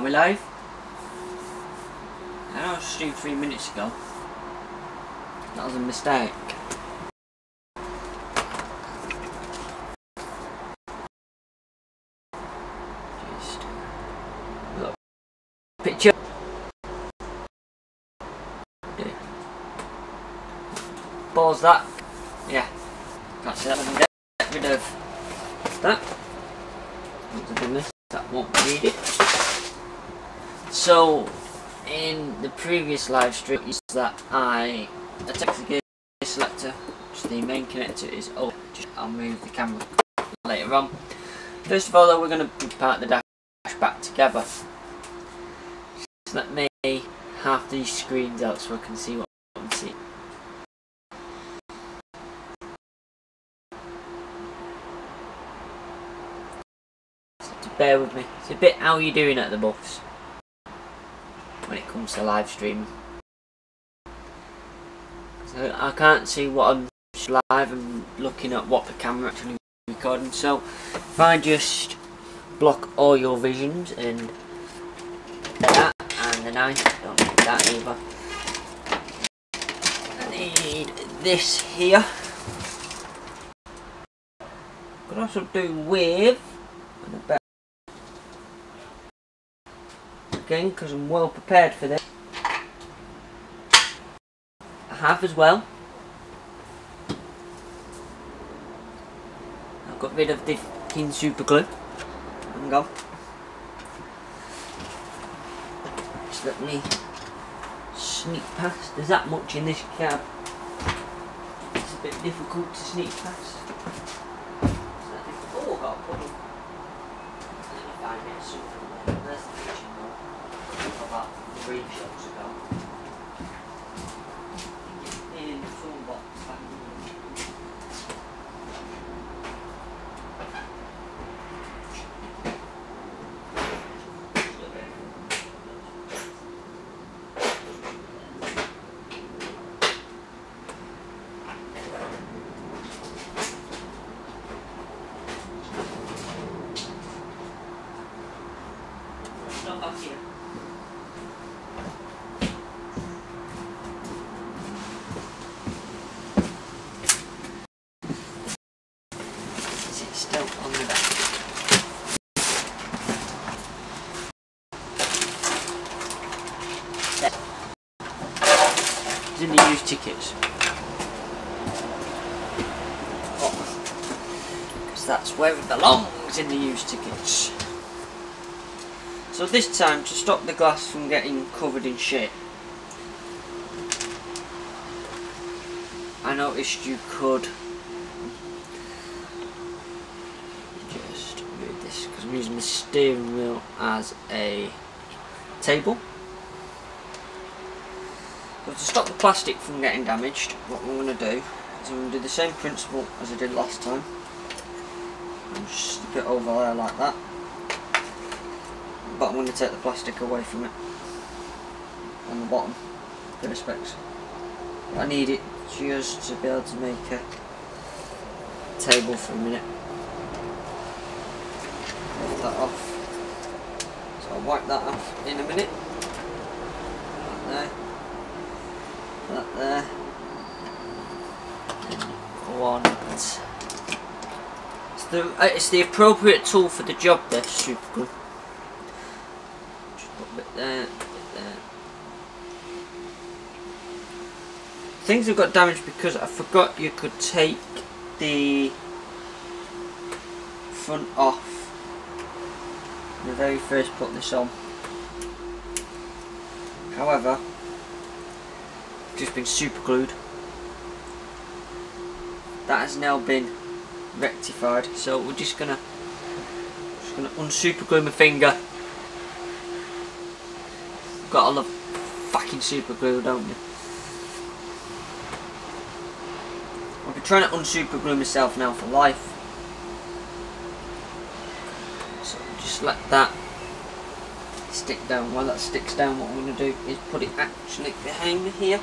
Are we live? I know I streamed 3 minutes ago. That was a mistake. Just look. Picture. Pause that. Yeah. Can't see that. We can get rid of that. That won't read it. So, in the previous live stream, that I attached the gear selector, which the main connector is open. I'll move the camera later on. First of all, though, we're going to part the dash back together. Just let me half these screens out so I can see what I'm seeing. Bear with me. It's a bit how you doing at the bus when it comes to live streaming. So I can't see what I'm live and looking at what the camera actually recording. So if I just block all your visions and that and the knife, don't need that either. I need this here. Could also do with again, because I'm well prepared for this. I have as well. I've got rid of the fucking super glue. There we go. Just let me sneak past. There's that much in this cab. It's a bit difficult to sneak past. Oh, I've got a puddle. Let me find it something. There's the kitchen door. About 3 shots ago. In the phone box back in not back here. In the used tickets. Because that's where it belongs, in the used tickets. So this time, to stop the glass from getting covered in shit, I noticed you could just move this, because I'm using the steering wheel as a table. So to stop the plastic from getting damaged, what I'm going to do is I'm going to do the same principle as I did last time. And just stick it over there like that. But I'm going to take the plastic away from it on the bottom, perspex. I need it just to be able to make a table for a minute. Wipe that off. So I'll wipe that off in a minute. Like there. That there. It's the appropriate tool for the job there, super glue. Just put a bit there, a bit there. Things have got damaged because I forgot you could take the front off when I very first put this on. However, just been super glued. That has now been rectified, so we're just gonna unsuper glue my finger. Gotta love fucking super glue, don't you? I've been trying to unsuper glue myself now for life. So just let that stick down. While that sticks down, what I'm going to do is put it actually behind me here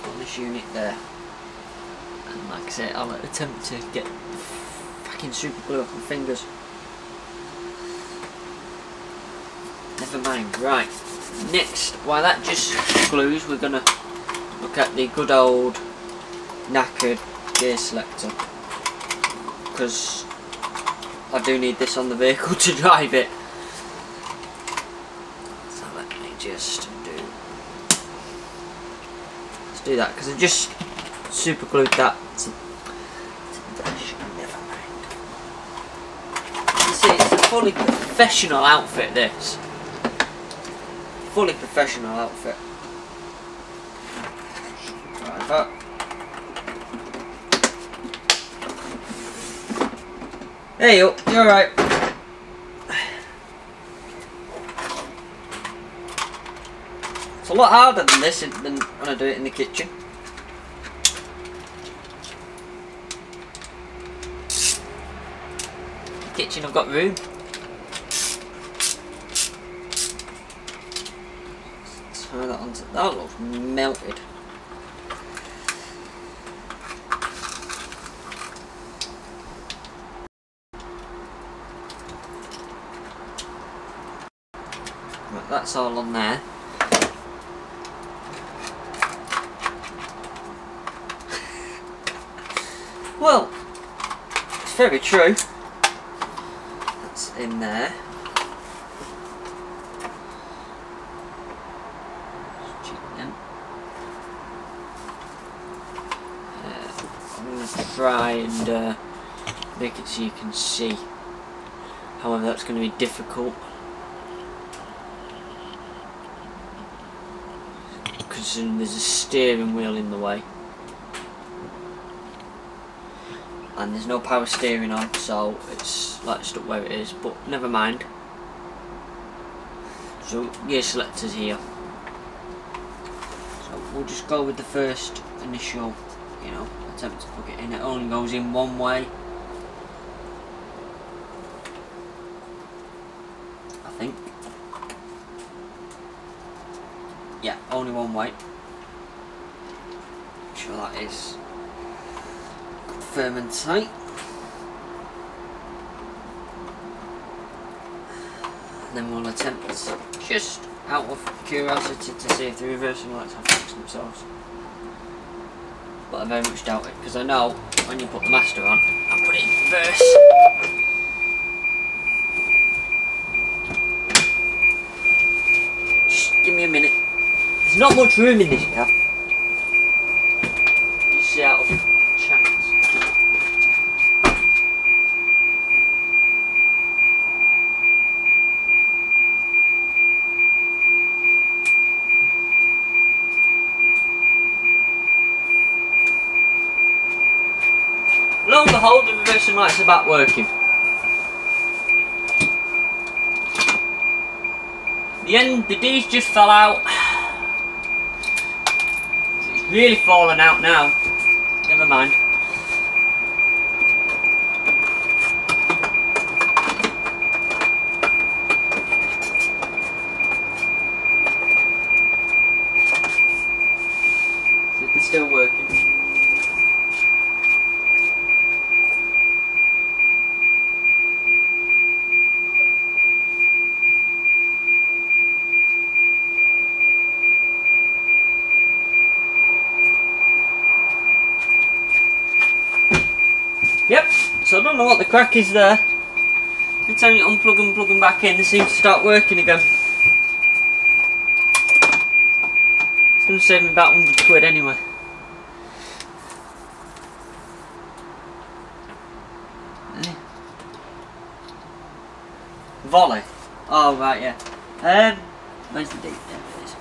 on this unit there, and like I said, I'll attempt to get the fucking super glue off my fingers. never mind. Right, next, while that just glues, we're gonna look at the good old knackered gear selector, because I do need this on the vehicle to drive it. So let me just do that, because I just super glued that to the dash. Never mind. You see, it's a fully professional outfit, this. Fully professional outfit. Drive up. Hey, you're alright. It's a lot harder than this than when I do it in the kitchen. Kitchen, I've got room. Tie that onto that. Looks melted. Right, that's all on there. Well, it's very true. That's in there. I'm going to try and make it so you can see. However, that's going to be difficult, because there's a steering wheel in the way. And there's no power steering on, so it's like stuck where it is, but never mind. So gear selectors here. So we'll just go with the first initial, you know, attempt to plug it in. It only goes in one way, I think. Yeah, only one way. I'm sure that is firm and tight. And then we'll attempt, just out of curiosity, to see if the reversing lights have fixed themselves. But I very much doubt it, because I know when you put the master on and put it in reverse, just give me a minute. There's not much room in this car. You see, out of chance. Lo and behold, the reversing lights are back working. The D's just fell out. It's really fallen out now. Never mind. So it's still working. Yep, so I don't know what the crack is there. Every time you unplug and plug them back in, they seem to start working again. It's going to save me about 100 quid anyway. Volley. Oh right, yeah. Where's the D? There it is.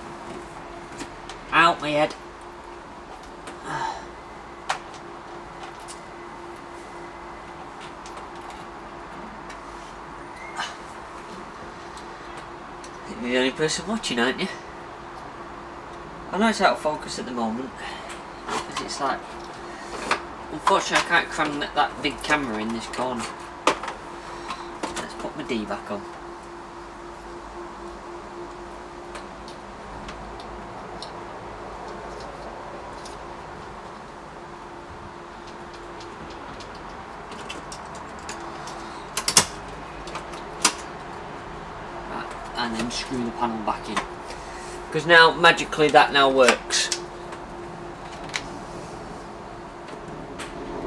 Out my head. You're the only person watching, aren't you? I know it's out of focus at the moment, because it's like, unfortunately I can't cram that big camera in this corner. Let's put my D back on. and then screw the panel back in. Because now, magically, that now works.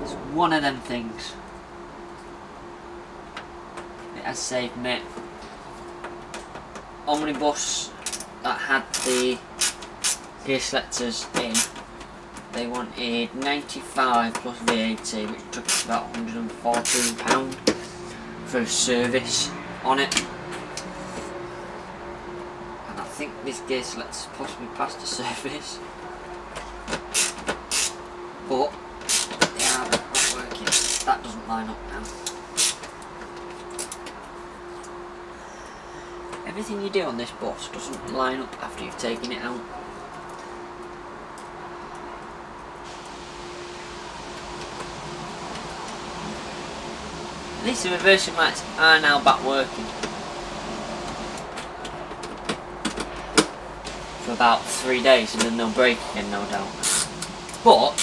It's one of them things. It has saved me. Omnibus that had the gear selectors in, they wanted 95 plus VAT, which took us about £114 for a service on it. And I think this gear selector's possibly passed a service, but they are not working. That doesn't line up now. Everything you do on this bus doesn't line up after you've taken it out. At least the reversing lights are now back working. For about 3 days and then they'll break again, no doubt. But,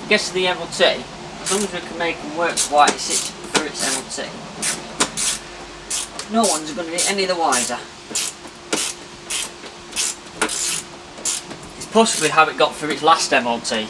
I guess the MOT, as long as we can make them work while it sits through its MOT, no one's going to be any the wiser. It's possibly how it got through its last MOT.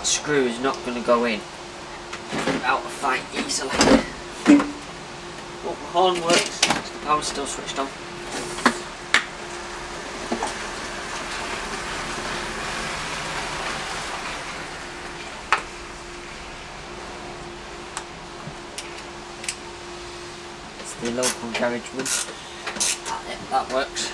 Screw is not going to go in without a fight easily. Oh, the horn works, the power's still switched on. It's the local garageman. That works.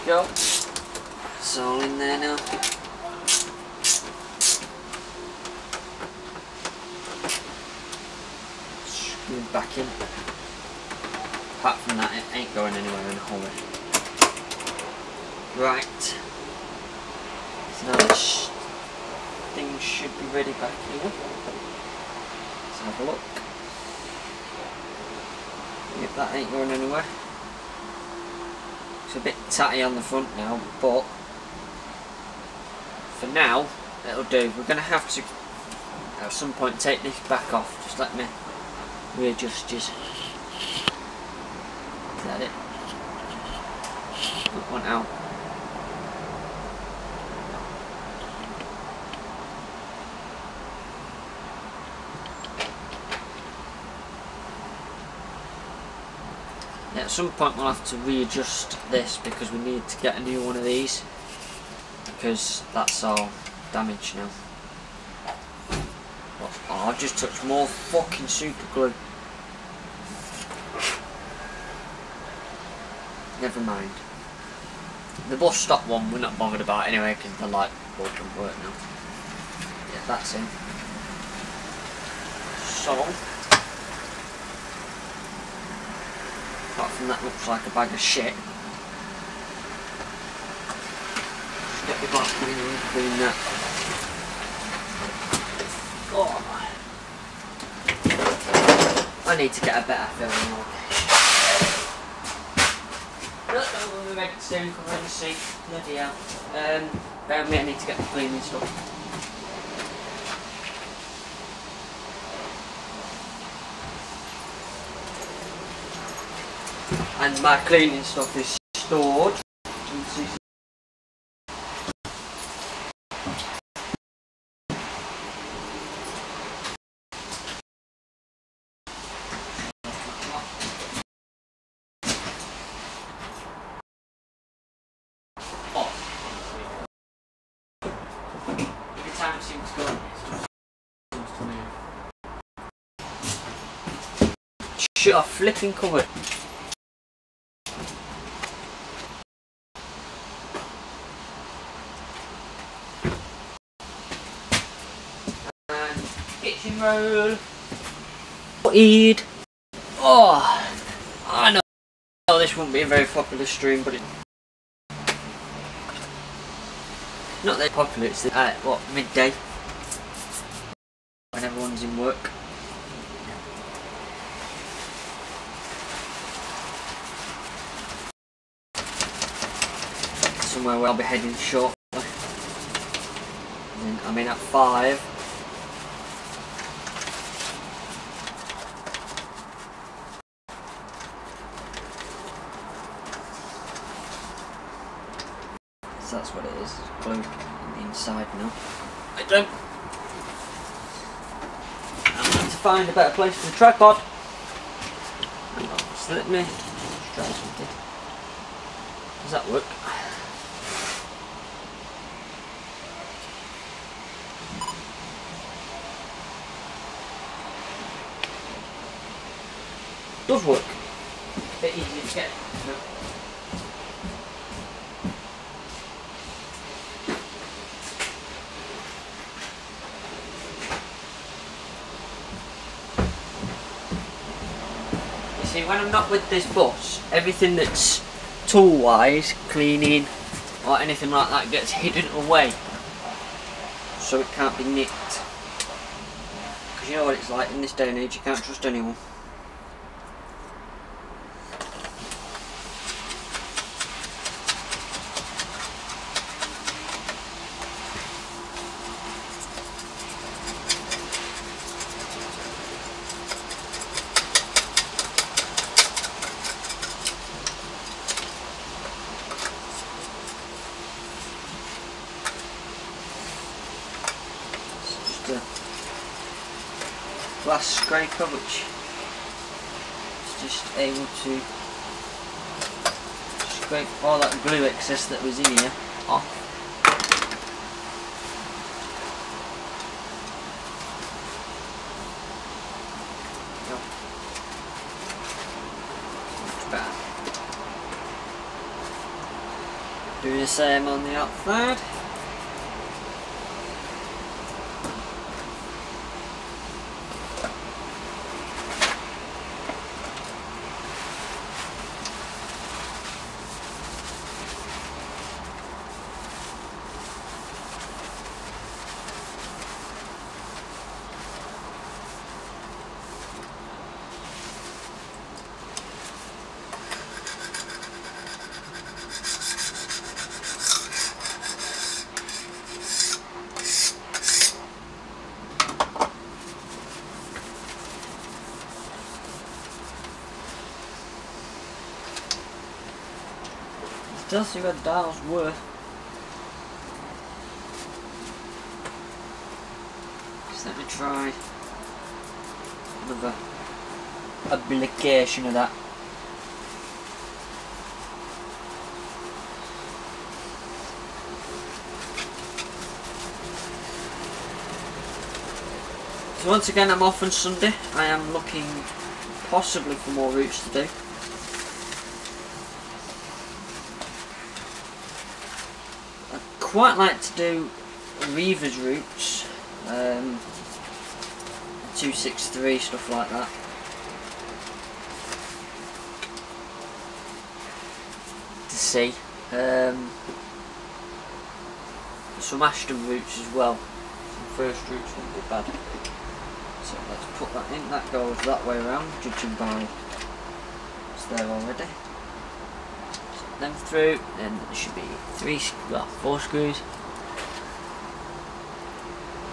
Go. It's all in there now. Screw it back in. Apart from that, it ain't going anywhere in a hurry. Right. So now this thing should be ready back here. Let's have a look. Yep, that ain't going anywhere. It's a bit tatty on the front now, but for now it'll do. We're going to have to at some point take this back off. Just let me readjust this. Is that it? Put one out. At some point we'll have to readjust this because we need to get a new one of these because that's all damaged now. Oh, I've just touched more fucking super glue. Never mind. The bus stop one we're not bothered about anyway because the light bulb doesn't work now. Yeah, that's in. So apart from that looks like a bag of shit. Just get the back cleaner and clean that. Oh. I need to get a better filming location. The red steering cover in the seat. Bloody hell. Bear with me, I need to get the cleaning stuff. And my cleaning stuff is stored. Every time it seems to go, it seems to move. Shut off flipping cover. and roll. Eat. Oh, I know this won't be a very popular stream, but it's not that popular. It's at what, midday, when everyone's in work. Somewhere where I'll be heading shortly. I'm in at 5. So that's what it is. It's glued on the inside now. I don't. I need to find a better place for the tripod. Hang on, just let me try something. Does that work? Does work. A bit easy to get. No. You see, when I'm not with this bus, everything that's tool-wise, cleaning or anything like that gets hidden away, so it can't be nicked. Because you know what it's like in this day and age, you can't trust anyone. Glass scraper, which is just able to scrape all that glue excess that was in here off. Much better. Do the same on the outside. Still see what the dial's worth. Just let me try another application of that. So once again, I'm off on Sunday. I am looking possibly for more routes to do. Quite like to do Reaver's routes, 263, stuff like that. To see some Ashton routes as well. Some first routes won't be bad. So let's put that in. That goes that way around, judging by what's there already. Them through, then there should be 4 screws.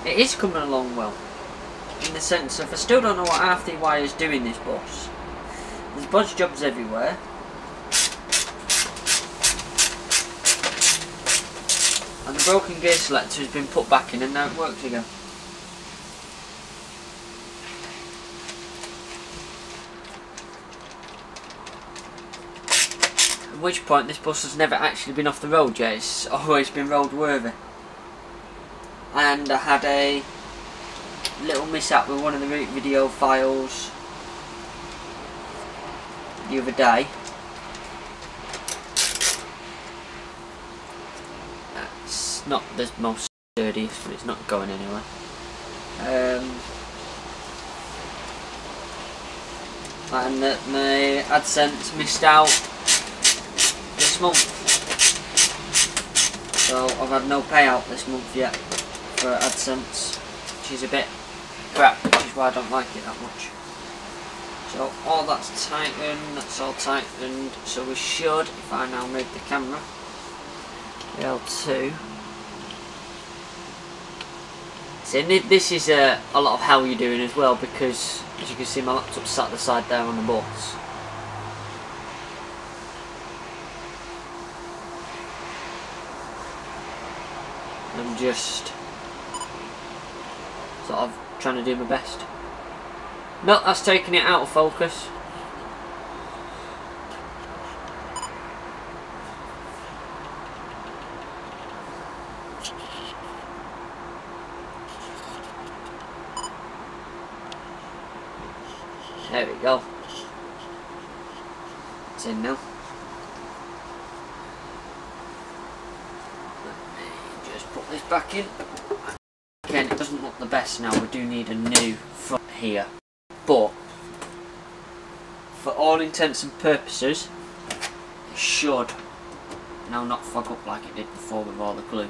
It is coming along well, in the sense of I still don't know what half the wires do in this bus. There's bodge jobs everywhere. And the broken gear selector has been put back in and now it works again. At which point this bus has never actually been off the road yet, it's always been roadworthy. And I had a little mishap with one of the route video files the other day. It's not the most sturdiest, but it's not going anywhere. and that my AdSense missed out this month. So I've had no payout this month yet for AdSense, which is a bit crap, which is why I don't like it that much. So all that's tightened, that's all tightened, so we should, if I now move the camera, be able to. See, this is a lot of how you're doing as well, because as you can see my laptop's sat at the side there on the bus. I'm just sort of trying to do my best. No, that's taking it out of focus. There we go. It's in now. Let me just put this back in. Again, it doesn't look the best now. We do need a new front here. But for all intents and purposes, it should now not fog up like it did before with all the glue.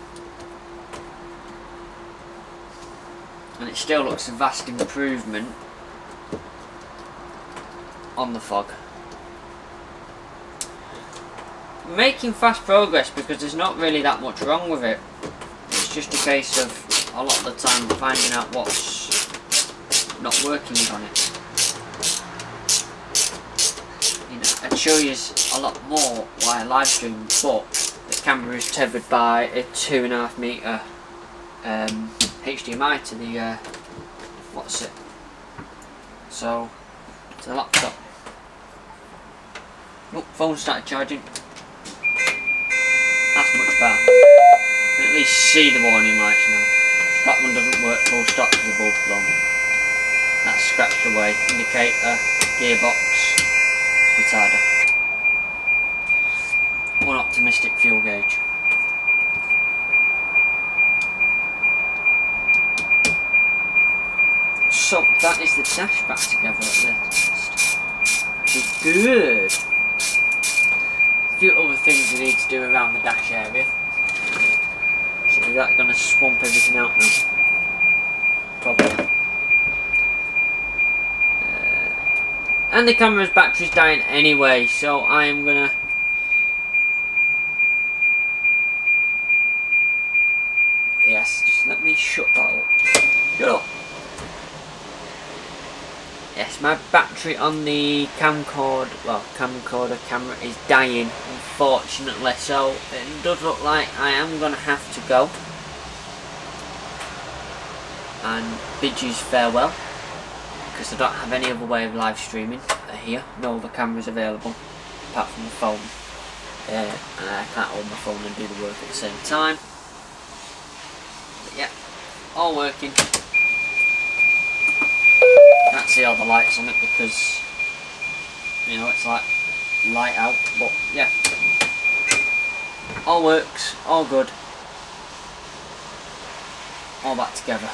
And it still looks a vast improvement on the fog. We're making fast progress because there's not really that much wrong with it. It's just a case of a lot of the time finding out what's not working on it. You know, I'd show you a lot more while I live stream, but the camera is tethered by a 2.5 metre HDMI to the what's it? So to the laptop. Oh, phone started charging. That's much better. You can at least see the warning lights now. That one doesn't work full stop because the bulb's blown. That's scratched away. Indicator, gearbox, retarder. One optimistic fuel gauge. So that is the dash back together at least. Which is good. A few other things we need to do around the dash area. So is that going to swamp everything out now? Probably. And the camera's battery's dying anyway, so I am gonna just let me shut that up. Shut up. Yes, my battery on the camcorder camera is dying, unfortunately, so it does look like I am gonna have to go and bid you farewell, because I don't have any other way of live streaming here. No other cameras available apart from the phone, and I can't hold my phone and do the work at the same time. But yeah, all working. Can't see all the lights on it because, you know, it's like light out, but yeah, all works, all good, all back together.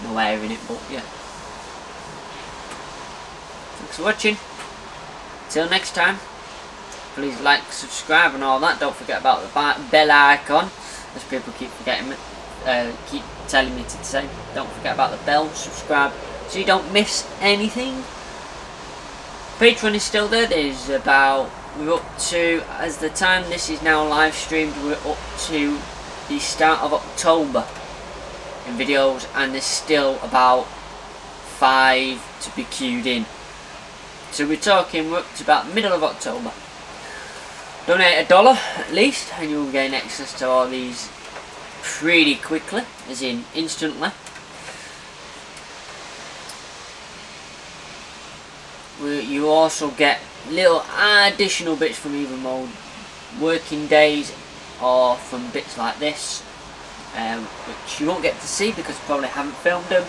No air in it, but yeah. Thanks for watching. Till next time, please like, subscribe and all that. Don't forget about the bell icon, as people keep forgetting, keep telling me to say. Don't forget about the bell, subscribe, so you don't miss anything. Patreon is still there. We're up to, as the time this is now live streamed, we're up to the start of October in videos, and there's still about 5 to be queued in. So we're up to about the middle of October. Donate $1 at least, and you'll gain access to all these pretty quickly, as in instantly. You also get little additional bits from either mode, working days, or from bits like this, which you won't get to see because I probably haven't filmed them.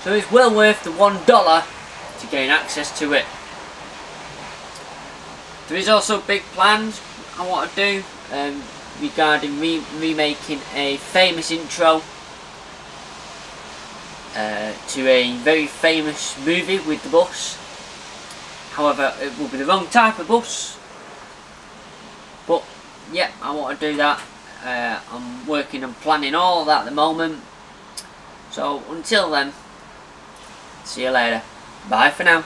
So it's well worth the $1 to gain access to it. There is also big plans I want to do regarding remaking a famous intro to a very famous movie with the bus. However, it will be the wrong type of bus. But yeah, I want to do that. I'm working and planning all that at the moment. So until then, see you later. Bye for now.